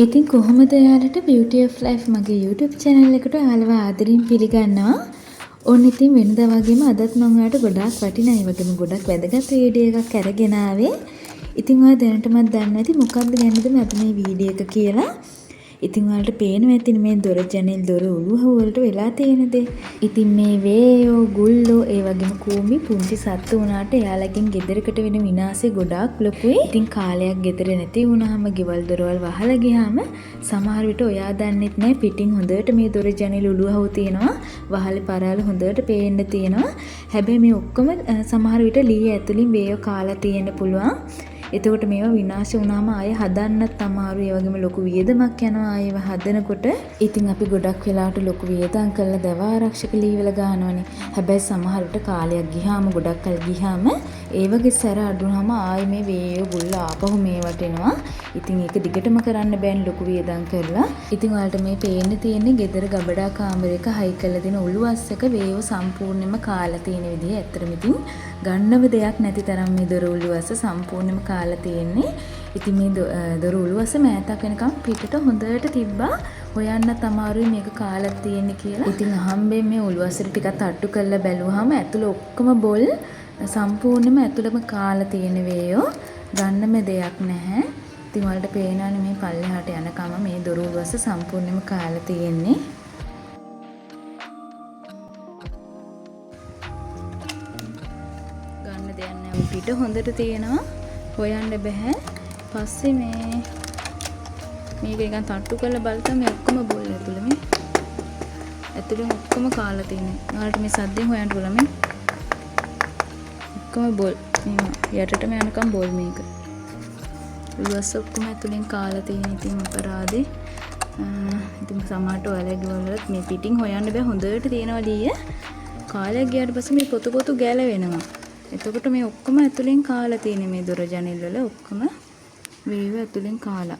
ඉතින් කොහොමද ඔයාලට Beauty of Life මගේ YouTube channel එකට ඔයාලව ආදරෙන් පිළිගන්නවා. ඕන්න ඉතින් වෙනදා වගේම අදත් මම ඔයාලට ගොඩාක් වටිනා ඒ වගේම ගොඩක් වැදගත් වීඩියෝ එකක් අරගෙන ආවේ. ඉතින් ඔයා දැනටමත් දන්නේ නැති මොකක්ද ගැනද මම මේ වීඩියෝ එක කියලා. ඉතින් ඔයාලට පේනවා ඇතින් මේ දොර ජනෙල් දොර උළුව වලට වෙලා තියෙන දේ. ඉතින් මේ වේයෝ ගුල්ලෝ ඒ වගේම කූඹි පුංචි සත්තු වුණාට එයාලගෙන් ගෙදරකට වෙන විනාශය ගොඩාක් ලොකුයි. ඉතින් කාලයක් ගෙදර නැති වුණාම ගෙවල් දොරවල් වහලා ගියාම සමහර විට ඔයා දන්නෙත් නැහැ පිටින් හොඳට මේ දොර ජනෙල් උළුවහුව තියෙනවා. වහලේ පරාල හොඳට පේන්න තියෙනවා. හැබැයි මේ ඔක්කොම සමහර විට ලී ඇතුලින් වේයෝ කාලා තියෙන්න පුළුවන්. එතකොට මේවා විනාශ වුණාම ආයෙ හදන්නත් අමාරුයි. ඒ වගේම ලොකු වියදමක් යනවා ආයෙව හදනකොට. ඉතින් අපි ගොඩක් වෙලාවට ලොකු වියදම් කරලා දව ආරක්ෂක ලීවල ගන්නවනේ. හැබැයි සමහර විට කාලයක් ගියාම ගොඩක් කල් ගියාම ඒ වගේ සැර අඩුනහම ආයෙ මේ වේයෝ ගුල්ල ආපහු මේවට එනවා. ඉතින් ඒක දිගටම කරන්න බෑනේ ලොකු වියදම් කරලා. ඉතින් ඔයාලට මේ පේන්න තියෙන්නේ ගෙදර ගබඩා කාමරයක හයි කරලා දෙන උළුවස් එක වේයෝ සම්පූර්ණයෙන්ම කාලා තියෙන විදිහ. ඇත්තටම ඉතින් ගන්නව දෙයක් නැති තරම් මේ දොර උළුවස් සම්පූර්ණයෙන්ම කාලා තියෙන්නේ. ඉතින් මේ දොර උළුවස් මෑතක් වෙනකම් පිටට හොඳට තිබ්බා. හොයන්නත් අමාරුයි මේක කාලා තියෙන්නේ කියලා. ඉතින් අහම්බෙන් මේ උළුවස්ට ටිකක් තට්ටු කරලා බැලුවාම ඇතුළ ඔක්කොම බොල් සම්පූර්ණයෙන්ම ඇතුළම කාලා තියෙන වේයෝ. ගන්නම දෙයක් නැහැ. ඉතින් වලට පේනවනේ මේ පල්ලෙහාට යනකම මේ දොර උළුවස් සම්පූර්ණයෙන්ම කාලා තියෙන්නේ. ගන්න දෙයක් නැහැ. පිට හොඳට තියෙනවා. හොයන්න බෑ. පස්සේ මේක නිකන් තට්ටු කරලා බලතම මේ ඔක්කොම බොල් ඇතුළේ ඔක්කොම කාලා තියෙනවා. ඔයාලට මේ සද්දෙන් හොයන්න පුළුවන් මේ. ඔක්කොම බොල්. මේ යටටම යනකම් බොල් මේක. උළුවස් ඔක්කොම ඇතුලෙන් කාලා තියෙන ඉතින් අපරාදේ. ඉතින් සමහරට ඔයාලගේ වලත් මේ පිටින් හොයන්න බෑ හොඳට තියෙනවා ලීය. කාලයක් ගියාට පස්සේ මේ පොතු ගැලවෙනවා. එතකොට මේ ඔක්කොම ඇතුලෙන් කාලා තියෙන මේ දොර ජනෙල් වල ඔක්කොම වේව ඇතුලෙන් කාලා.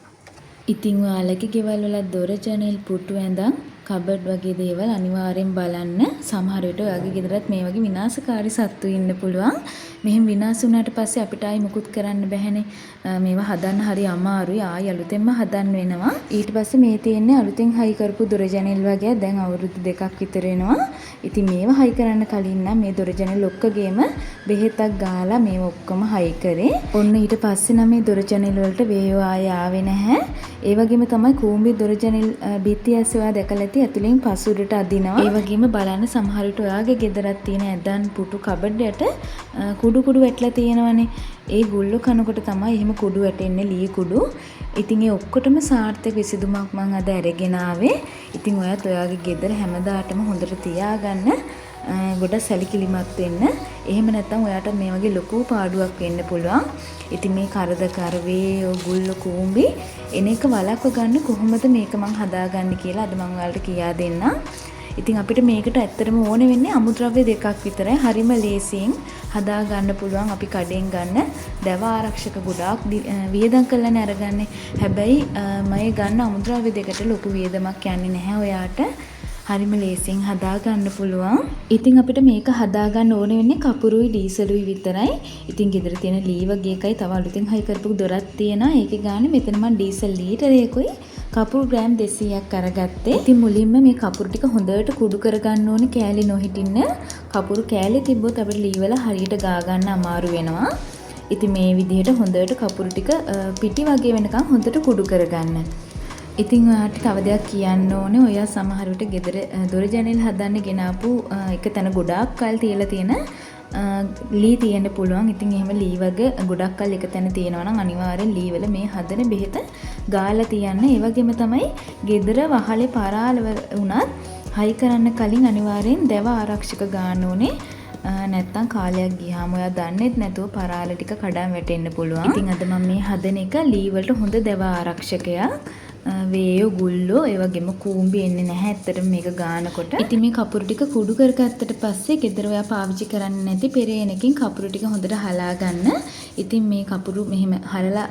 ඉතින් ඔයාලගේ ගෙවල් වල දොර ජනෙල් පුටු ඇඳන් කබඩ් වගේ දේවල් අනිවාර්යෙන් බලන්න. සමහර විට ඔයාගේ ගෙදරත් මේ වගේ විනාශකාරී සත්තු ඉන්න පුළුවන්. මෙහෙම විනාශ වුණාට පස්සේ අපිට ආයි මුකුත් කරන්න බැහැනේ. මේවා හදන්න හරි අමාරුයි. ආයි අලුතෙන්ම හදන්න වෙනවා. ඊට පස්සේ මේ තියෙන්නේ අලුතෙන් හයි කරපු දොර ජනෙල් වගේ. දැන් අවුරුදු 2ක් විතර වෙනවා. ඉතින් මේවා හයි කරන්න කලින් නම් මේ දොර ජනෙල් ඔක්කොගේම බෙහෙතක් ගාලා මේව ඔක්කොම හයි කරේ. ඔන්න ඊට පස්සේ නම් මේ දොර ජනෙල් වලට වේයෝ ආය ආවේ නැහැ. ඒ වගේම තමයි කූඹි දොර ජනෙල් බිත්ති ඇස්සේ ඔයා දැකලා ඇති ඇතුලෙන් පසුරට අදිනවා. ඒ වගේම බලන්න සමහර විට ඔයාගේ ගෙදරක් තියෙන ඇදන් පුටු කබඩ් යට කුඩු වැටලා තියෙනවනේ. ඒ ගුල්ල කනකොට තමයි එහෙම කුඩු වැටෙන්නේ ලී කුඩු. ඉතින් ඒ ඔක්කොටම සාර්ථක විසඳුමක් මම අද අරගෙන ආවේ. ඉතින් ඔයත් ඔයාගේ ගෙදර හැමදාටම හොඳට තියාගන්න. ගොඩක් සැලකිලිමත් වෙන්න. එහෙම නැත්නම් ඔයාට මේ වගේ ලොකු පාඩුවක් වෙන්න පුළුවන්. ඉතින් මේ කරදකර වේයෝ ගුල්ල කූඹි එන එක වළක්ව ගන්න කොහොමද මේක මම හදාගන්නේ කියලා අද මම ඔයාලට කියා දෙන්නම්. ඉතින් අපිට මේකට ඇත්තටම ඕනේ වෙන්නේ අමුද්‍රව්‍ය දෙකක් විතරයි. හරිම ලේසියෙන් හදා ගන්න පුළුවන්. අපි කඩෙන් ගන්න දව ආරක්ෂක ගොඩාක් වියදම් කරලානේ අරගන්නේ. හැබැයි මම ගන්න අමුද්‍රව්‍ය දෙකට ලොකු වියදමක් යන්නේ නැහැ ඔයාට. හරිම ලේසියෙන් හදා ගන්න පුළුවන්. ඉතින් අපිට මේක හදා ගන්න ඕනේ වෙන්නේ කපුරුයි ඩීසලුයි විතරයි. ඉතින් ගෙදර තියෙන ලී වගේ එකයි තව අලුතෙන් හයි කරපු දොරක් තියෙනවා. ඒකේ ගානේ මෙතන මම ඩීසල් ලීටරයකුයි කපුරු ග්‍රෑම් 200ක් අරගත්තේ. ඉතින් මුලින්ම මේ කපුරු ටික හොඳට කුඩු කරගන්න ඕනේ කෑලි නොහිටින්න. කපුරු කෑලි තිබ්බොත් අපිට ලී වල හරියට ගා ගන්න අමාරු වෙනවා. ඉතින් මේ විදිහට හොඳට කපුරු ටික පිටි වගේ වෙනකන් හොඳට කුඩු කරගන්න. ඉතින් ඔයාට තව දෙයක් කියන්න ඕනේ. ඔයා සමහර විට ගෙදර දොර ජනෙල් හදන්න ගෙනාපු එක තැන ගොඩාක් කල් තියලා තියෙන ලී තියෙන්න පුළුවන්. ඉතින් එහෙම ලී වගේ ගොඩක් කල් එක තැන තියෙනවා නම් අනිවාර්යෙන් ලී වල මේ හදන බෙහෙත ගාලා තියන්න. ඒ වගේම තමයි ගෙදර වහලේ පරාල වුණත් හයි කරන්න කලින් අනිවාර්යෙන් දව ආරක්ෂක ගන්න ඕනේ. නැත්තම් කාලයක් ගියාම ඔයා දන්නෙත් නැතුව පරාල ටික කඩන් වැටෙන්න පුළුවන්. ඉතින් අද මම මේ හදන එක ලී වලට හොඳ දව ආරක්ෂකයක්. වේයෝ ගුල්ලෝ ඒ වගේම කූඹි එන්නේ නැහැ ඇත්තටම මේක ගානකොට. ඉතින් මේ කපුරු ටික කුඩු කරගත්තට පස්සේ ගෙදර ඔයා පාවිච්චි කරන්නේ නැති පෙරේනකින් කපුරු ටික හොඳට හලා ගන්න. ඉතින් මේ කපුරු මෙහෙම හලලා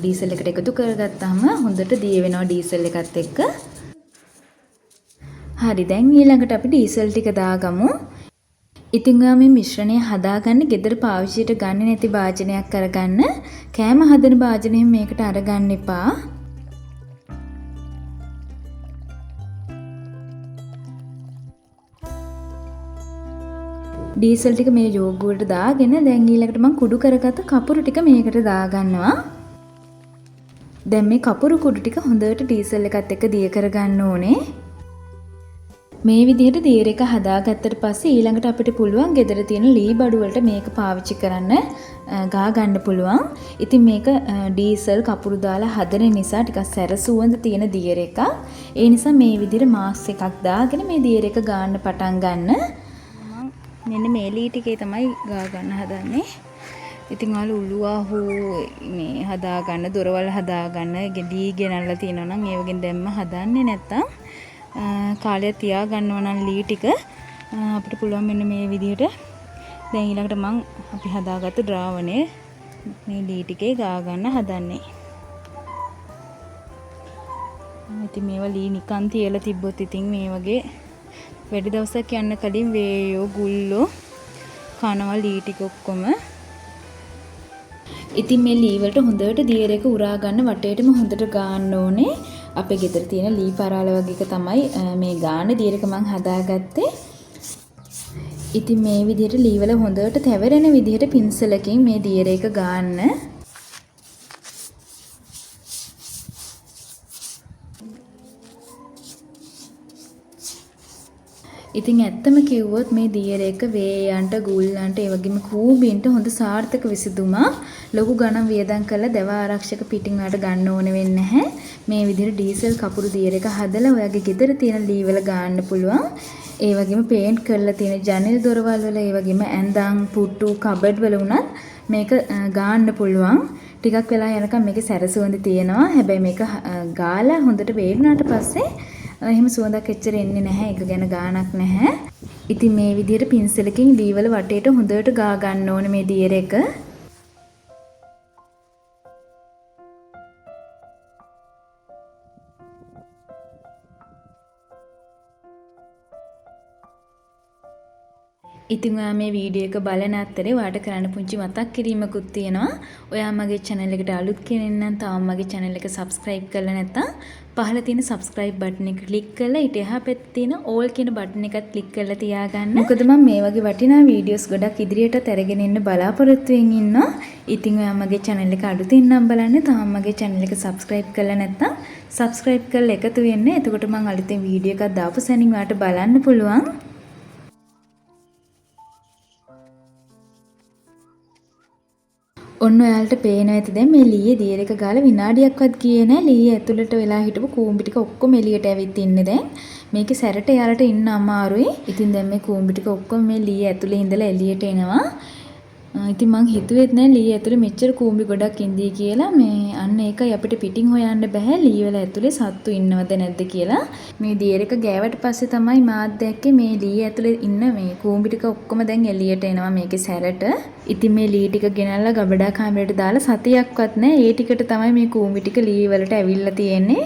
ඩීසල් එකට එකතු කරගත්තාම හොඳට දිය වෙනවා ඩීසල් එකත් එක්ක. හරි දැන් ඊළඟට අපි ඩීසල් ටික දාගමු. ඉතින් ඔයා මේ මිශ්‍රණය හදාගන්න ගෙදර පාවිච්චියට ගන්නේ නැති භාජනයක් අරගන්න. කෑම හදන භාජනයෙන් මේකට අරගන්න එපා. ඩීසල් ටික මේ යෝග වලට දාගෙන දැන් ඊළඟට මම කුඩු කරගත්ත කපුරු ටික මේකට දාගන්නවා. දැන් මේ කපුරු කුඩු ටික හොඳට ඩීසල් එකත් එක්ක දිය කරගන්න ඕනේ. මේ විදිහට දියර එක හදාගත්තට පස්සේ ඊළඟට අපිට පුළුවන් ගෙදර තියෙන ලී බඩු වලට මේක පාවිච්චි කරන්න ගා ගන්න පුළුවන්. ඉතින් මේක ඩීසල් කපුරු දාලා හදන නිසා ටිකක් සැර සුවඳ තියෙන දියර එකක්. ඒ නිසා මේ විදිහට මාස් එකක් දාගෙන මේ දියර එක ගන්න පටන් ගන්න. මෙන්න මේ ලී ටිකේ තමයි ගා ගන්න හදන්නේ. ඉතින් ඔයාලා උළුවා මේ හදා ගන්න දොරවල් හදා ගන්න ගෙඩි ගෙනල්ලා තියෙනවා නම් ඒ වගේ දැම්ම හදන්නේ නැත්තම් කාලයක් තියා ගන්නවා නම් ලී ටික අපිට පුළුවන් මෙන්න මේ විදිහට දැන් ඊළඟට මම අපි හදාගත්තු ද්‍රාවණය මේ ලී ටිකේ ගා ගන්න හදන්නේ. ඉතින් මේවා ලී නිකන් තියලා තිබ්බොත් ඉතින් මේ වගේ වැඩි දවසක් යන්න කලින් වේයෝ ගුල්ලෝ කනවා ලී ටික ඔක්කොම. ඉතින් මේ ලී වලට හොඳට දියර එක උරා ගන්න වටේටම හොඳට ගාන්න ඕනේ. අපේ ගෙදර තියෙන ලී පරාල වගේ එක තමයි මේ ගාන දියර එක මම හදාගත්තේ. ඉතින් මේ විදිහට ලී වල හොඳට තැවරෙන විදිහට පින්සලකින් මේ දියර එක ගාන්න. ඉතින් ඇත්තම කිව්වොත් මේ දියර එක වේයන්ට ගුල්ලන්ට ඒ වගේම කූඹින්ට හොඳ සාර්ථක විසඳුමක්. ලොකු ගණන් වියදම් කරලා දව ආරක්ෂක පිටින් වලට ගන්න ඕන වෙන්නේ නැහැ. මේ විදිහට ඩීසල් කපුරු දියර එක හදලා ඔයාගේ ගෙදර තියෙන ලී වල ගන්න පුළුවන්. ඒ වගේම පේන්ට් කරලා තියෙන ජනෙල් දොරවල් වල ඒ වගේම ඇඳන් පුට්ටු කබඩ් වල උනත් මේක ගන්න පුළුවන්. ටිකක් වෙලා යනකම් මේකේ සැරසුවඳ තියෙනවා. හැබැයි මේක ගාලා හොඳට වේරුණාට පස්සේ එහෙම සුවඳක් එච්චර එන්නේ නැහැ. ඒක ගැන ගාණක් නැහැ. ඉතින් මේ විදිහට පින්සලකින් ලී වල වටේට හොඳට ගා ගන්න ඕනේ මේ දියර එක. ඉතින් ඔයා මේ වීඩියෝ එක බලන අතරේ ඔයාට කරන්න පුංචි මතක් කිරීමකුත් තියෙනවා. ඔයා මගේ channel එකට අලුත් කෙනෙක් නම් තාම මගේ channel එක subscribe කරලා නැත්නම් පහළ තියෙන subscribe button එක click කරලා ඊට එහා පැත්තේ තියෙන all කියන button එකත් click කරලා තියාගන්න. මොකද මම මේ වගේ වටිනා videos ගොඩක් ඉදිරියටත් අරගෙන එන්න බලාපොරොත්තු වෙමින් ඉන්නවා. ඉතින් ඔයා මගේ channel එක අලුතින් නම් බලන්න තාම මගේ channel එක subscribe කරලා නැත්නම් subscribe කරලා එකතු වෙන්න. එතකොට මම අලුතෙන් වීඩියෝ එකක් දාපු සැනින් ඔයාට බලන්න පුළුවන්. ඔන්න ඔයාලට පේනවා ඇති දැන් මේ ලීයේ දියර එක ගාලා විනාඩියක්වත් ගියේ නැහැ. ලීයේ ඇතුළට වෙලා හිටපු කූඹි ටික ඔක්කොම එළියට ඇවිත් ඉන්නේ දැන්. මේකේ සැරට යාලට ඉන්න අමාරුයි. ඉතින් දැන් මේ කූඹි ටික ඔක්කොම මේ ලීයේ ඇතුළේ ඉඳලා එළියට එනවා. ඉතින් මං හිතුවෙත් නෑ ලී ඇතුලේ මෙච්චර කූඹි ගොඩක් ඉඳී කියලා. මේ අන්න ඒකයි අපිට පිටින් හොයන්න බෑ ලී වල ඇතුලේ සත්තු ඉන්නවද නැද්ද කියලා. මේ දියර එක ගෑවට පස්සේ තමයි මාත් දැක්කේ මේ ලී ඇතුලේ ඉන්න මේ කූඹි ටික ඔක්කොම දැන් එළියට එනවා මේකේ සැරට. ඉතින් මේ ලී ටික ගෙනල්ලා ගබඩා කාමරයට දාලා සතියක්වත් නෑ ඒ ටිකට තමයි මේ කූඹි ටික ලී වලට ඇවිල්ලා තියෙන්නේ.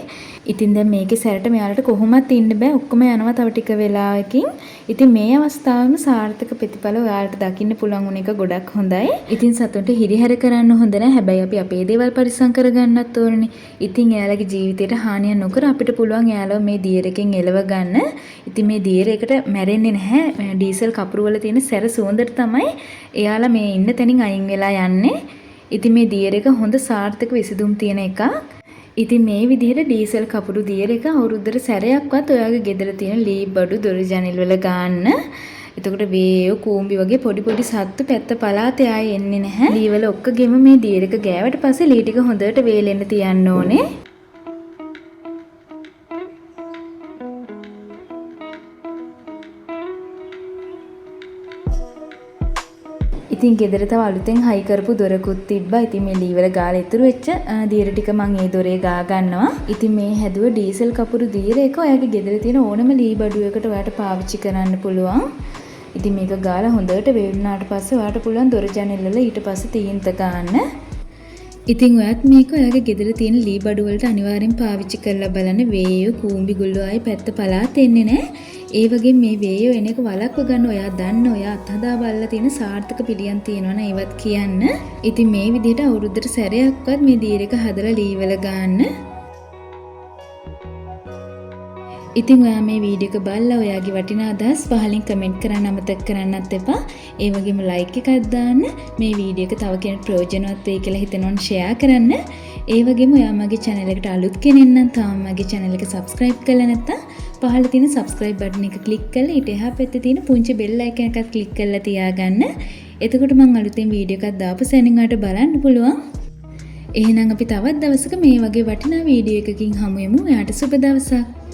ඉතින් දැන් මේකේ සැරට මෙයාලට කොහොමත් ඉන්න බෑ. ඔක්කොම යනවා තව ටික වෙලාවකින්. ඉතින් මේ අවස්ථාවෙම සාර්ථක ප්‍රතිඵල ඔයාලට දකින්න පුළුවන් වුණ එක ගොඩක් හොඳයි. ඉතින් සතුන්ට හිරිහැර කරන්න හොඳ නැහැ. හැබැයි අපි අපේ දේවල් පරිස්සම් කරගන්නත් ඕනේ. ඉතින් එයාලගේ ජීවිතයට හානියක් නොකර අපිට පුළුවන් එයාලව මේ දියරකින් එලව ගන්න. ඉතින් මේ දියර එකට මැරෙන්නේ නැහැ. ඩීසල් කපුරු වල තියෙන සැර සුවඳට තමයි එයාලා මේ ඉන්න තැනින් අයින් වෙලා යන්නේ. ඉතින් මේ දියර එක හොඳ සාර්ථක විසඳුම් තියෙන එකක්. ඉතින් මේ විදිහට ඩීසල් කපුරු දියර එක අවුරුද්දට සැරයක්වත් ඔයාගේ ගෙදර තියෙන ලී බඩු දොර ජනෙල් වල ගන්න. එතකොට වේයෝ කූඹි වගේ පොඩි පොඩි සත්තු පැත්ත පලාතේ ආයේ එන්නේ නැහැ. ලී වල ඔක්කොගෙම මේ දියර එක ගෑවට පස්සේ ලී ටික හොඳට වේලෙන්න තියන්න ඕනේ. ඉතින් ගෙදර තව අලුතෙන් හයි කරපු දොරකුත් තිබ්බා. ඉතින් මේ ලී වල ගාලා ඉතුරු වෙච්ච දියර ටික මම ඒ දොරේ ගා ගන්නවා. ඉතින් මේ හැදුව ඩීසල් කපුරු දියර එක ඔයාගේ ගෙදර තියෙන ඕනම ලී බඩුවකට ඔයාට පාවිච්චි කරන්න පුළුවන්. ඉතින් මේක ගාලා හොඳට වේලුණාට පස්සේ ඔයාට පුළුවන් දොර ජනෙල් වල ඊට පස්සේ තීන්ත ගන්න. ඉතින් ඔයත් මේක ඔයාගේ ගෙදර තියෙන ලී බඩු වලට අනිවාර්යෙන් පාවිච්චි කරලා බලන්න. වේයෝ කූඹි ගුල්ලෝ ආයි පැත්ත පලාත් එන්නේ නැහැ. ඒ වගේ මේ වේයෝ එන එක වළක්ව ගන්න ඔයා දන්න ඔයා අත්හදා බලලා තියෙන සාර්ථක පිළියම් තියෙනවනේ ඒවත් කියන්න. ඉතින් මේ විදිහට අවුරුද්දට සැරයක්වත් මේ දියර එක හදලා ලී වල ගන්න. ඉතින් ඔයා මේ වීඩියෝ එක බලලා ඔයාගේ වටිනා අදහස් පහලින් කමෙන්ට් කරන්න අමතක කරන්නත් එපා. ඒ වගේම ලයික් එකක් දාන්න. මේ වීඩියෝ එක තව කෙනෙක් ප්‍රයෝජනවත් වෙයි කියලා හිතනවනම් ෂෙයා කරන්න. ඒ වගේම ඔයා මගේ channel එකට අලුත් කෙනෙක් නම් තාම මගේ channel එක subscribe කරලා නැත්නම් පහළ තියෙන subscribe button එක click කරලා ඊට එහා පැත්තේ තියෙන පුංචි bell icon එකත් click කරලා තියාගන්න. එතකොට මම අලුතෙන් වීඩියෝ එකක් දාපු සැනින් ඔයාලට බලන්න පුළුවන්. එහෙනම් අපි තවත් දවසක මේ වගේ වටිනා වීඩියෝ එකකින් හමු වෙමු. ඔයාට සුබ දවසක්.